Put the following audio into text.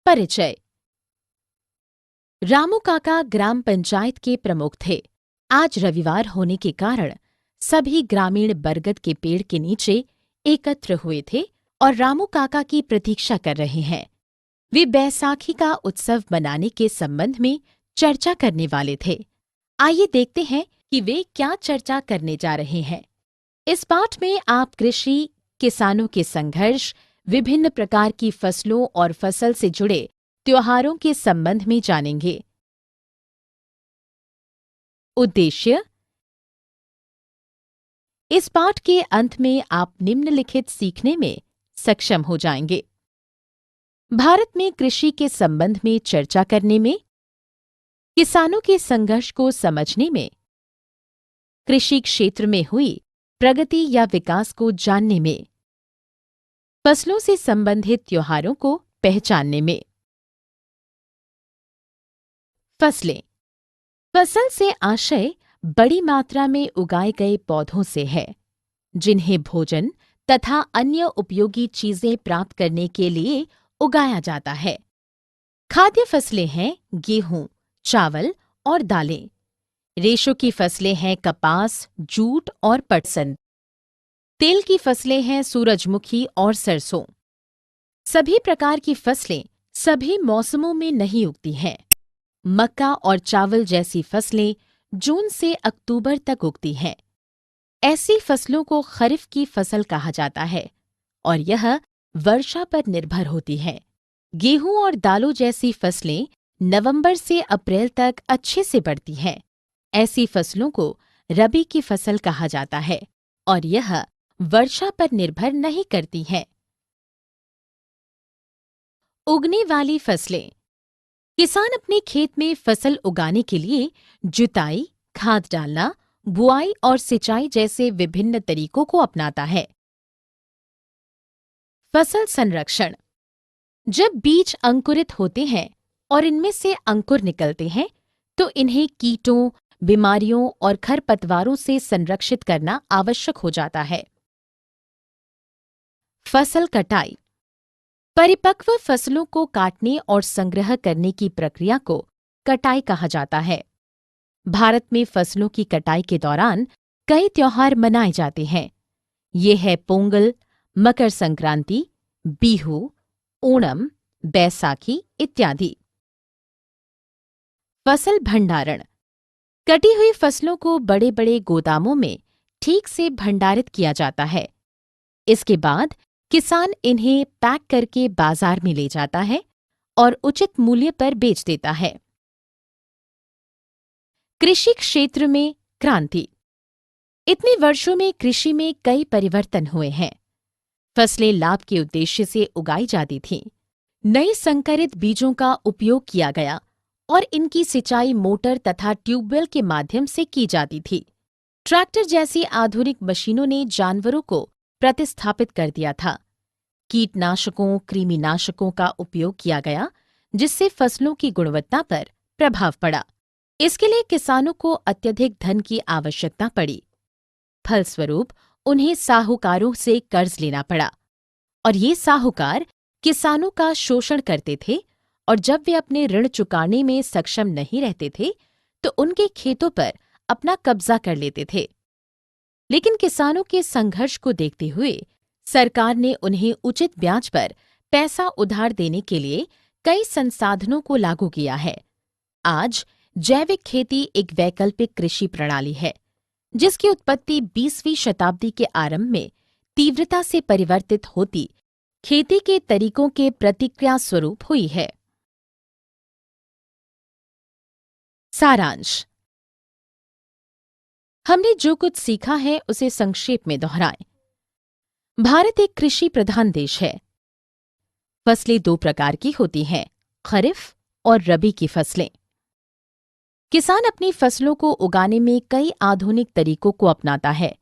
परिचय। रामू काका ग्राम पंचायत के प्रमुख थे। आज रविवार होने के कारण सभी ग्रामीण बरगद के पेड़ के नीचे एकत्र हुए थे और रामू काका की प्रतीक्षा कर रहे हैं। वे बैसाखी का उत्सव मनाने के संबंध में चर्चा करने वाले थे। आइए देखते हैं कि वे क्या चर्चा करने जा रहे हैं। इस पाठ में आप कृषि, किसानों के संघर्ष, विभिन्न प्रकार की फसलों और फसल से जुड़े त्योहारों के संबंध में जानेंगे। उद्देश्य। इस पाठ के अंत में आप निम्नलिखित सीखने में सक्षम हो जाएंगे। भारत में कृषि के संबंध में चर्चा करने में, किसानों के संघर्ष को समझने में, कृषि क्षेत्र में हुई प्रगति या विकास को जानने में, फसलों से संबंधित त्योहारों को पहचानने में। फसलें। फसल से आशय बड़ी मात्रा में उगाए गए पौधों से है, जिन्हें भोजन तथा अन्य उपयोगी चीजें प्राप्त करने के लिए उगाया जाता है। खाद्य फसलें हैं गेहूं, चावल और दालें। रेशों की फसलें हैं कपास, जूट और पटसन। तेल की फसलें हैं सूरजमुखी और सरसों। सभी प्रकार की फसलें सभी मौसमों में नहीं उगती हैं। मक्का और चावल जैसी फसलें जून से अक्टूबर तक उगती हैं। ऐसी फसलों को खरीफ की फसल कहा जाता है और यह वर्षा पर निर्भर होती है। गेहूं और दालों जैसी फसलें नवंबर से अप्रैल तक अच्छे से बढ़ती हैं। ऐसी फसलों को रबी की फसल कहा जाता है और यह वर्षा पर निर्भर नहीं करती हैं। उगने वाली फसलें। किसान अपने खेत में फसल उगाने के लिए जुताई, खाद डालना, बुआई और सिंचाई जैसे विभिन्न तरीकों को अपनाता है। फसल संरक्षण। जब बीज अंकुरित होते हैं और इनमें से अंकुर निकलते हैं, तो इन्हें कीटों, बीमारियों और खरपतवारों से संरक्षित करना आवश्यक हो जाता है। फसल कटाई। परिपक्व फसलों को काटने और संग्रह करने की प्रक्रिया को कटाई कहा जाता है। भारत में फसलों की कटाई के दौरान कई त्योहार मनाए जाते हैं। ये है पोंगल, मकर संक्रांति, बिहू, ओणम, बैसाखी इत्यादि। फसल भंडारण। कटी हुई फसलों को बड़े बड़े गोदामों में ठीक से भंडारित किया जाता है। इसके बाद किसान इन्हें पैक करके बाजार में ले जाता है और उचित मूल्य पर बेच देता है। कृषि क्षेत्र में क्रांति। इतने वर्षों में कृषि में कई परिवर्तन हुए हैं। फसलें लाभ के उद्देश्य से उगाई जाती थीं। नए संकरित बीजों का उपयोग किया गया और इनकी सिंचाई मोटर तथा ट्यूबवेल के माध्यम से की जाती थी। ट्रैक्टर जैसी आधुनिक मशीनों ने जानवरों को प्रतिस्थापित कर दिया था। कीटनाशकों, कृमिनाशकों का उपयोग किया गया, जिससे फसलों की गुणवत्ता पर प्रभाव पड़ा। इसके लिए किसानों को अत्यधिक धन की आवश्यकता पड़ी। फलस्वरूप उन्हें साहूकारों से कर्ज लेना पड़ा और ये साहूकार किसानों का शोषण करते थे और जब वे अपने ऋण चुकाने में सक्षम नहीं रहते थे, तो उनके खेतों पर अपना कब्जा कर लेते थे। लेकिन किसानों के संघर्ष को देखते हुए सरकार ने उन्हें उचित ब्याज पर पैसा उधार देने के लिए कई संसाधनों को लागू किया है। आज जैविक खेती एक वैकल्पिक कृषि प्रणाली है, जिसकी उत्पत्ति 20वीं शताब्दी के आरंभ में तीव्रता से परिवर्तित होती खेती के तरीकों के प्रतिक्रिया स्वरूप हुई है। सारांश। हमने जो कुछ सीखा है उसे संक्षेप में दोहराएं। भारत एक कृषि प्रधान देश है। फसलें दो प्रकार की होती हैं, खरीफ और रबी की फसलें। किसान अपनी फसलों को उगाने में कई आधुनिक तरीकों को अपनाता है,